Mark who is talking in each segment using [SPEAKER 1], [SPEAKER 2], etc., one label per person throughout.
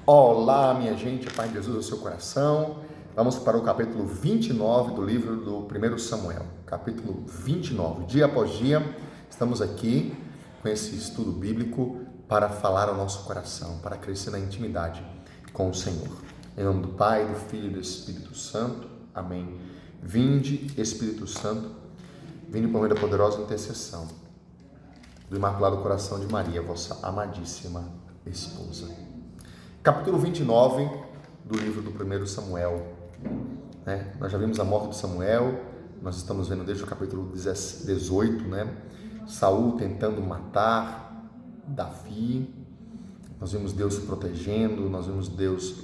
[SPEAKER 1] Olá, minha gente, a paz de Jesus no seu coração. Vamos para o capítulo 29 do livro do 1 Samuel. Capítulo 29. Dia após dia, estamos aqui com esse estudo bíblico para falar ao nosso coração, para crescer na intimidade com o Senhor. Em nome do Pai, do Filho e do Espírito Santo. Amém. Vinde, Espírito Santo, vinde por meio da poderosa intercessão do Imaculado Coração de Maria, vossa amadíssima esposa. Capítulo 29 do livro do 1 Samuel. Nós já vimos a morte de Samuel, nós estamos vendo desde o capítulo 18, Saul tentando matar Davi, nós vimos Deus protegendo, nós vimos Deus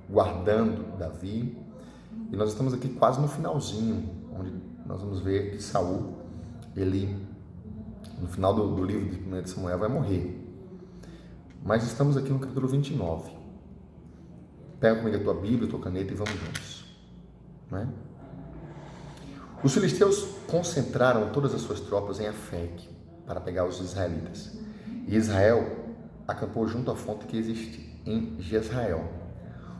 [SPEAKER 1] guardando Davi, e nós estamos aqui quase no finalzinho, onde nós vamos ver que Saul, ele, no final do livro de 1 Samuel, vai morrer. Mas estamos aqui no capítulo 29. Pega comigo a tua Bíblia, a tua caneta e vamos juntos. Os filisteus concentraram todas as suas tropas em Afec para pegar os israelitas. E Israel acampou junto à fonte que existe em Jezreel.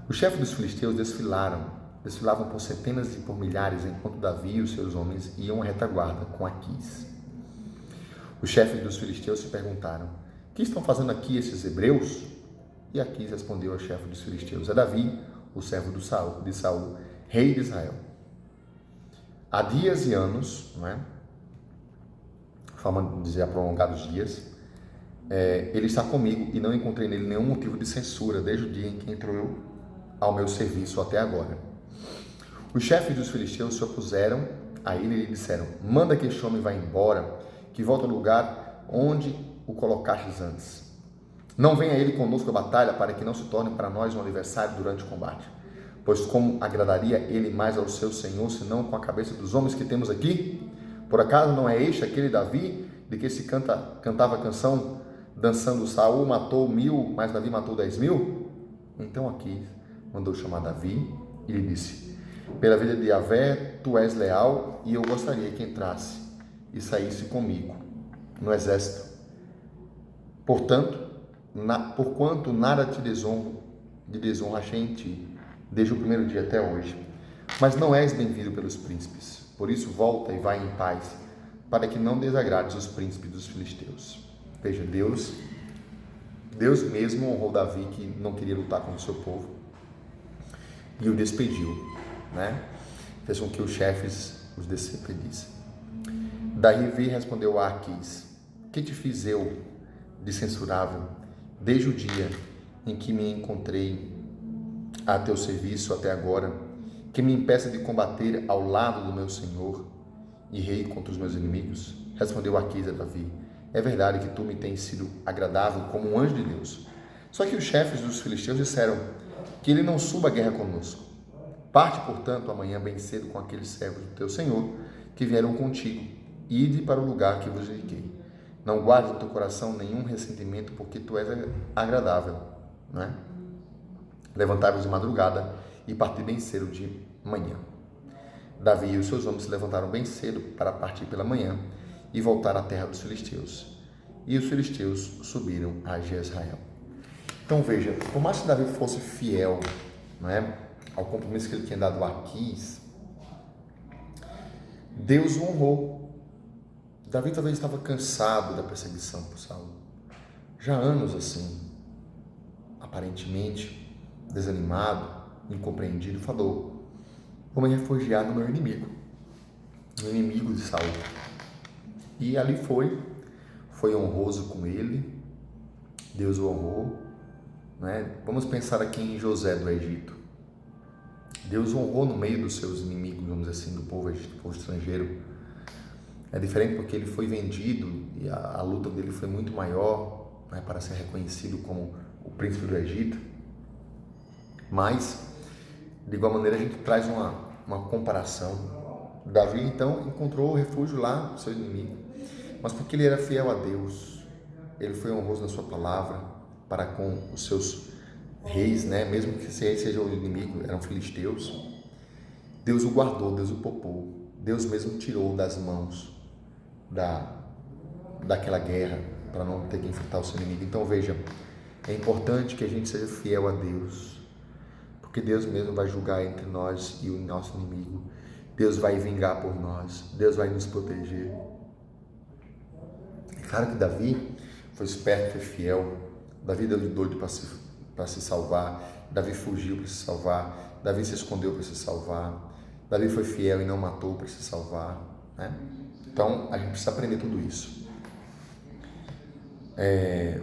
[SPEAKER 1] Os chefes dos filisteus desfilavam por centenas e por milhares, enquanto Davi e os seus homens iam à retaguarda com Aquis. Os chefes dos filisteus se perguntaram: "O que estão fazendo aqui esses hebreus?" E Aquis respondeu ao chefe dos filisteus: "É Davi, o servo de Saul, rei de Israel. Há dias e anos, forma de dizer há prolongados dias, ele está comigo e não encontrei nele nenhum motivo de censura desde o dia em que entrou ao meu serviço até agora." Os chefes dos filisteus se opuseram a ele e lhe disseram: "Manda que este homem vá embora, que volte ao lugar onde o colocastes antes. Não venha ele conosco à batalha, para que não se torne para nós um adversário durante o combate. Pois como agradaria ele mais ao seu senhor, senão com a cabeça dos homens que temos aqui? Por acaso não é este aquele Davi, de que se cantava a canção, dançando: Saul matou 1000, mas Davi matou 10.000? Então Aquis mandou chamar Davi e lhe disse: "Pela vida de Yahvé, tu és leal, e eu gostaria que entrasse e saísse comigo no exército. Portanto, porquanto nada de desonra achei em ti, desde o primeiro dia até hoje. Mas não és bem-vindo pelos príncipes. Por isso volta e vai em paz, para que não desagrades os príncipes dos filisteus." Veja, Deus mesmo honrou Davi, que não queria lutar contra o seu povo, e o despediu, fez com que os chefes os despedissem. Davi respondeu a Aquis: "Que te fiz eu de censurável, desde o dia em que me encontrei a teu serviço até agora, que me impeça de combater ao lado do meu senhor e rei contra os meus inimigos?" Respondeu Aquis a Davi: "É verdade que tu me tens sido agradável como um anjo de Deus. Só que os chefes dos filisteus disseram que ele não suba a guerra conosco. Parte, portanto, amanhã bem cedo com aqueles servos do teu senhor que vieram contigo, e ide para o lugar que vos indiquei. Não guardes no teu coração nenhum ressentimento, porque tu és agradável." Levantai-vos de madrugada e parti bem cedo de manhã. Davi e os seus homens se levantaram bem cedo para partir pela manhã e voltar à terra dos filisteus. E os filisteus subiram a Jezreel. Então veja, por mais que Davi fosse fiel, ao compromisso que ele tinha dado a Aquis, Deus o honrou. Davi talvez estava cansado da perseguição por Saul. Já há anos assim, aparentemente desanimado, incompreendido, falou: "Vou me refugiar no meu inimigo, no inimigo de Saul." E ali foi honroso com ele, Deus o honrou. Vamos pensar aqui em José do Egito. Deus o honrou no meio dos seus inimigos, vamos dizer assim, do povo egípcio, do povo estrangeiro. É diferente porque ele foi vendido e a luta dele foi muito maior, para ser reconhecido como o príncipe do Egito. Mas, de igual maneira, a gente traz uma comparação. Davi, então, encontrou refúgio lá no seu inimigo, mas porque ele era fiel a Deus, ele foi honroso na sua palavra para com os seus reis, mesmo que seja o inimigo, eram filisteus. Deus o guardou, Deus o poupou, Deus mesmo tirou das mãos daquela guerra, para não ter que enfrentar o seu inimigo. Então veja, É importante que a gente seja fiel a Deus, porque Deus mesmo vai julgar entre nós e o nosso inimigo. Deus vai vingar por nós, Deus vai nos proteger. É claro que Davi foi esperto, foi fiel. Davi deu de doido para se salvar. Davi fugiu para se salvar. Davi se escondeu para se salvar. Davi foi fiel e não matou para se salvar, né? Então, a gente precisa aprender tudo isso.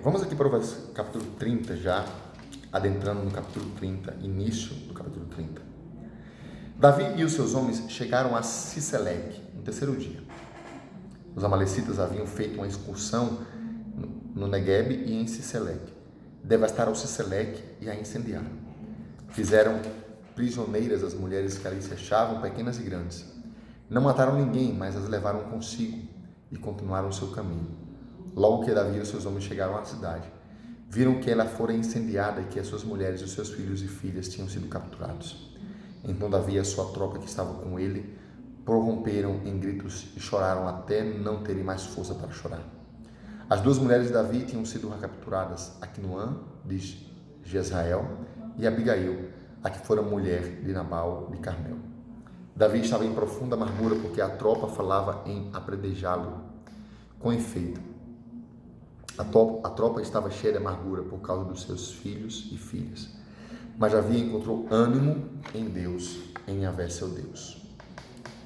[SPEAKER 1] Vamos aqui para o capítulo 30 já, adentrando no capítulo 30, início do capítulo 30. Davi e os seus homens chegaram a Siselec no terceiro dia. Os amalecitas haviam feito uma excursão no Negueb e em Siselec. Devastaram Siselec e a incendiaram. Fizeram prisioneiras as mulheres que ali se achavam, pequenas e grandes. Não mataram ninguém, mas as levaram consigo e continuaram o seu caminho. Logo que Davi e os seus homens chegaram à cidade, viram que ela fora incendiada e que as suas mulheres e os seus filhos e filhas tinham sido capturados. Então Davi e a sua tropa que estava com ele prorromperam em gritos e choraram até não terem mais força para chorar. As duas mulheres de Davi tinham sido capturadas, Aquinoã de Jezrael e Abigail, a que fora mulher de Nabal de Carmel. Davi estava em profunda amargura porque a tropa falava em apredejá-lo. Com efeito, a tropa estava cheia de amargura por causa dos seus filhos e filhas. Mas Davi encontrou ânimo em Deus, em Yahvé seu Deus.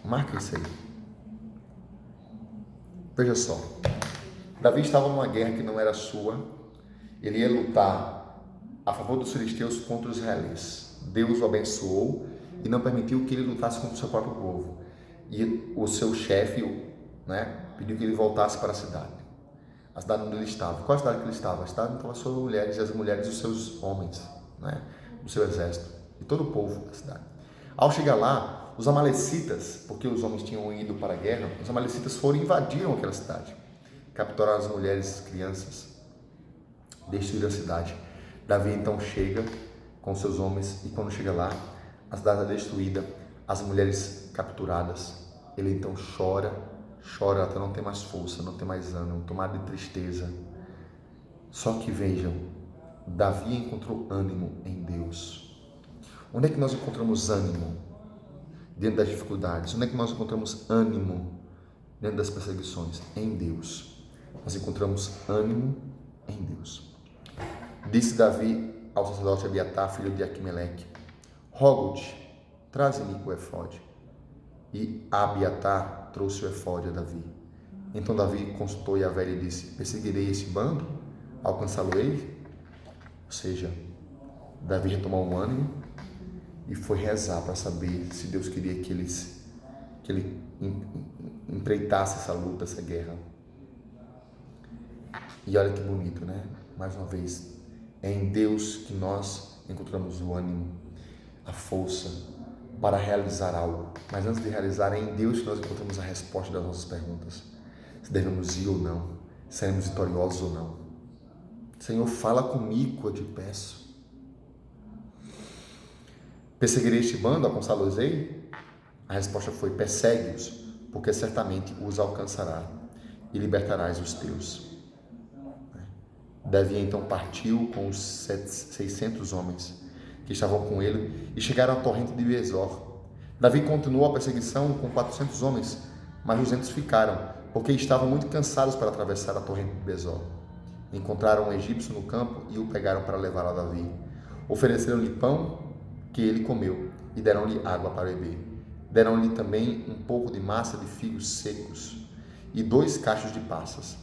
[SPEAKER 1] Marca isso aí. Veja só. Davi estava numa guerra que não era sua. Ele ia lutar a favor dos filisteus contra os israelenses. Deus o abençoou e não permitiu que ele lutasse contra o seu próprio povo. E o seu chefe, pediu que ele voltasse para a cidade onde ele estava. Qual a cidade que ele estava? A cidade onde estavam as suas mulheres e as mulheres dos seus homens, do seu exército e todo o povo da cidade. Ao chegar lá, os amalecitas, porque os homens tinham ido para a guerra, os amalecitas foram e invadiram aquela cidade, capturaram as mulheres e as crianças, destruíram a cidade. Davi então chega com seus homens e quando chega lá, a cidade é destruída, as mulheres capturadas. Ele então chora até não ter mais força, não ter mais ânimo, tomado de tristeza. Só que vejam, Davi encontrou ânimo em Deus. Onde é que nós encontramos ânimo? Diante das dificuldades. Onde é que nós encontramos ânimo diante das perseguições? Em Deus. Nós encontramos ânimo em Deus. Disse Davi ao sacerdote Abiatar, filho de Aquimeleque: rogo-te, traze-me o efode. E Abiatar trouxe o efode a Davi. Então Davi consultou Yahvé e disse: perseguirei esse bando? Alcançá-lo-ei? Ou seja, Davi retomou o ânimo e foi rezar para saber se Deus queria que ele empreitasse essa luta, essa guerra. E olha que bonito, né? Mais uma vez, é em Deus que nós encontramos o ânimo, a força para realizar algo. Mas antes de realizar, é em Deus que nós encontramos a resposta das nossas perguntas. Se devemos ir ou não, se seremos vitoriosos ou não. Senhor, fala comigo, eu te peço. Perseguirei este bando, alcançá-los-ei? A resposta foi: persegue-os, porque certamente os alcançará e libertarás os teus. Davi então partiu com os 600 homens que estavam com ele e chegaram à torrente de Besor. Davi continuou a perseguição com 400 homens, mas 200 ficaram, porque estavam muito cansados para atravessar a torrente de Besor. Encontraram um egípcio no campo e o pegaram para levar a Davi. Ofereceram-lhe pão que ele comeu e deram-lhe água para beber. Deram-lhe também um pouco de massa de figos secos e 2 cachos de passas.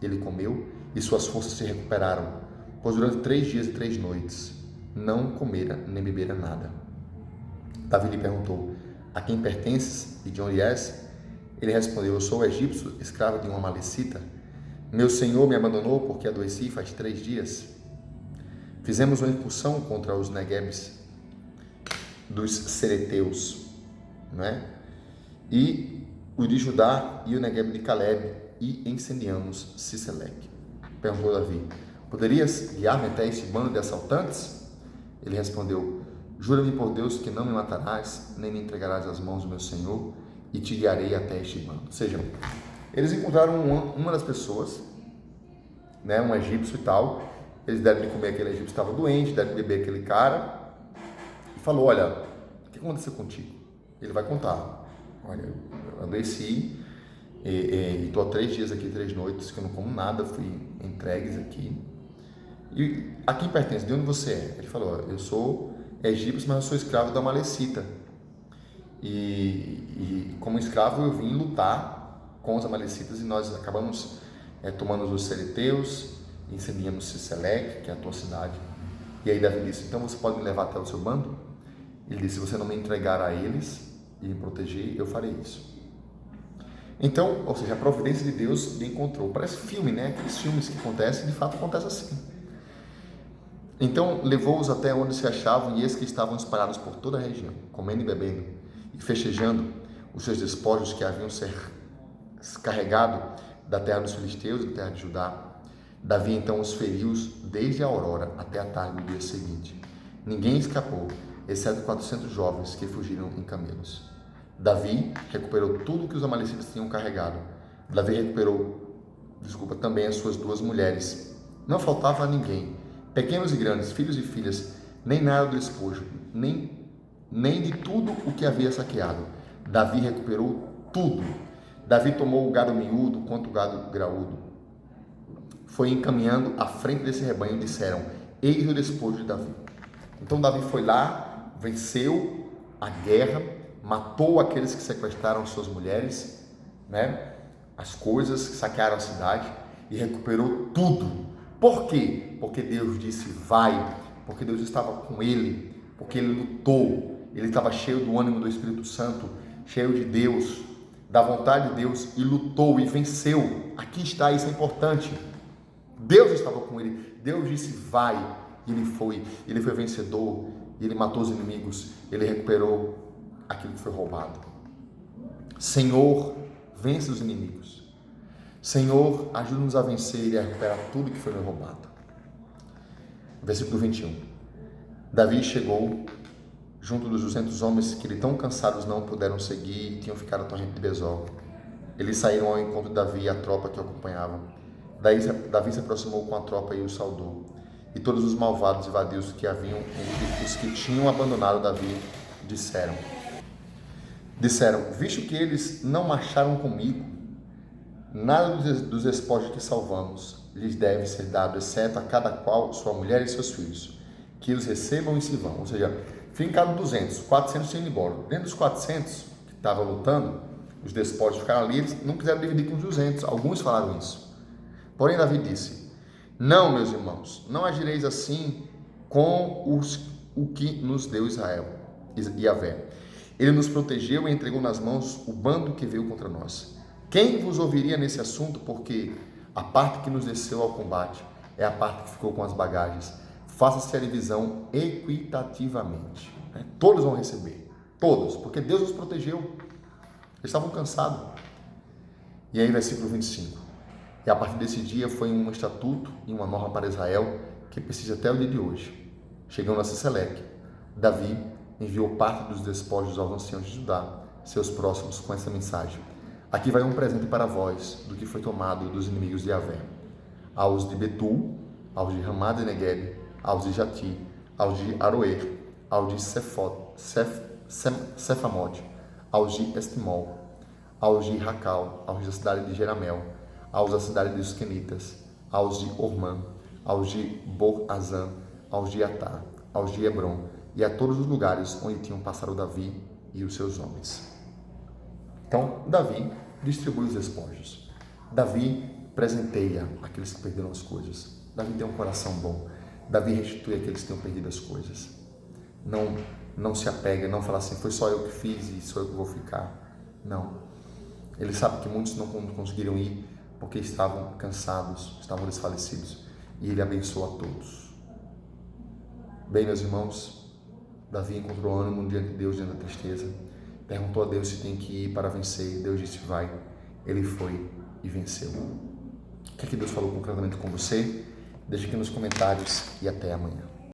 [SPEAKER 1] Ele comeu e suas forças se recuperaram, pois durante 3 dias e 3 noites não comera nem bebera nada. Davi lhe perguntou: a quem pertences e de onde és? Ele respondeu: eu sou egípcio, escravo de uma amalecita. Meu senhor me abandonou porque adoeci faz 3 dias. Fizemos uma incursão contra os Neguebs dos Cereteus, e o de Judá e o Negueb de Caleb, e incendiamos Siselec. Perguntou Davi: poderias guiar-me até este bando de assaltantes? Ele respondeu: jura-me por Deus que não me matarás, nem me entregarás às mãos do meu senhor, e te guiarei até este bando. Ou seja, eles encontraram uma das pessoas, um egípcio e tal, Eles deram de comer aquele egípcio que estava doente, deram de beber aquele cara. E falou, olha, o que aconteceu contigo? Ele vai contar. Olha, eu adoeci e estou há 3 dias aqui, 3 noites, que eu não como nada, fui entregues aqui. E a quem pertence? De onde você é? Ele falou, eu sou egípcio, mas eu sou escravo da Amalecita. E como escravo eu vim lutar com os Amalecitas e nós acabamos tomando os Celeteus, incendiamos Siselec, que é a tua cidade. E aí Davi disse, então você pode me levar até o seu bando? Ele disse, se você não me entregar a eles e me proteger, eu farei isso. Então, ou seja, a providência de Deus lhe encontrou. Parece filme, né? Aqueles filmes que acontecem, de fato acontece assim. Então levou-os até onde se achavam, e eis que estavam espalhados por toda a região, comendo e bebendo, e festejando os seus despojos que haviam ser carregado da terra dos filisteus e da terra de Judá. Davi então os feriu desde a aurora até a tarde do dia seguinte. Ninguém escapou, exceto 400 jovens que fugiram em camelos. Davi recuperou tudo que os amalecitas tinham carregado. Davi recuperou, também as suas 2 mulheres. Não faltava a ninguém, pequenos e grandes, filhos e filhas, nem nada do despojo, nem de tudo o que havia saqueado. Davi recuperou tudo. Davi tomou o gado miúdo quanto o gado graúdo. Foi encaminhando à frente desse rebanho e disseram, eis o despojo de Davi. Então Davi foi lá, venceu a guerra, matou aqueles que sequestraram suas mulheres, né? As coisas, que saquearam a cidade, e recuperou tudo. Por quê? Porque Deus disse vai, porque Deus estava com ele, porque ele lutou, ele estava cheio do ânimo do Espírito Santo, cheio de Deus, da vontade de Deus, e lutou e venceu. Aqui está, isso é importante. Deus estava com ele, Deus disse vai, e ele foi vencedor, ele matou os inimigos, ele recuperou aquilo que foi roubado. Senhor, vence os inimigos. Senhor, ajuda-nos a vencer e a recuperar tudo que foi nos roubado. Versículo 21. Davi chegou junto dos 200 homens que lhe tão cansados não puderam seguir e tinham ficado à torrente de Besor. Eles saíram ao encontro de Davi e a tropa que o acompanhava. Daí Davi se aproximou com a tropa e o saudou. E todos os malvados e vadios que haviam entre os que tinham abandonado Davi disseram, visto que eles não marcharam comigo, nada dos despojos que salvamos lhes deve ser dado, exceto a cada qual sua mulher e seus filhos, que os recebam e se vão. Ou seja, ficaram 200, 400 tinham ido embora. Dentro dos 400 que estavam lutando, os despojos ficaram ali, eles não quiseram dividir com os 200. Alguns falaram isso. Porém, Davi disse, não, meus irmãos, não agireis assim com o que nos deu Israel, Yahvé. Ele nos protegeu e entregou nas mãos o bando que veio contra nós. Quem vos ouviria nesse assunto? Porque a parte que nos desceu ao combate é a parte que ficou com as bagagens. Faça-se a divisão equitativamente. Todos vão receber. Todos. Porque Deus os protegeu. Eles estavam cansados. E aí, versículo 25. E a partir desse dia foi um estatuto e uma norma para Israel que precisa até o dia de hoje. Chegando a Siselec, Davi enviou parte dos despojos aos anciãos de Judá, seus próximos, com essa mensagem. Aqui vai um presente para vós do que foi tomado dos inimigos de Yahvé. Aos de Betul, aos de Ramá de Negueb, aos de Jati, aos de Aroer, aos de Sefamote, aos de Estimol, aos de Racal, aos da cidade de Jeramel, aos da cidade dos Quenitas, aos de Ormã, aos de Bor-Azã, aos de Atá, aos de Hebron, e a todos os lugares onde tinham passado Davi e os seus homens. Então, Davi distribui os despojos. Davi presenteia aqueles que perderam as coisas. Davi tem um coração bom. Davi restitui aqueles que tenham perdido as coisas. Não se apega, não fala assim, foi só eu que fiz e sou eu que vou ficar. Não. Ele sabe que muitos não conseguiram ir porque estavam cansados, estavam desfalecidos. E ele abençoa a todos. Bem, meus irmãos, Davi encontrou ânimo diante de Deus, diante da tristeza. Perguntou a Deus se tem que ir para vencer. Deus disse, vai. Ele foi e venceu. O que é que Deus falou concretamente com você? Deixe aqui nos comentários e até amanhã.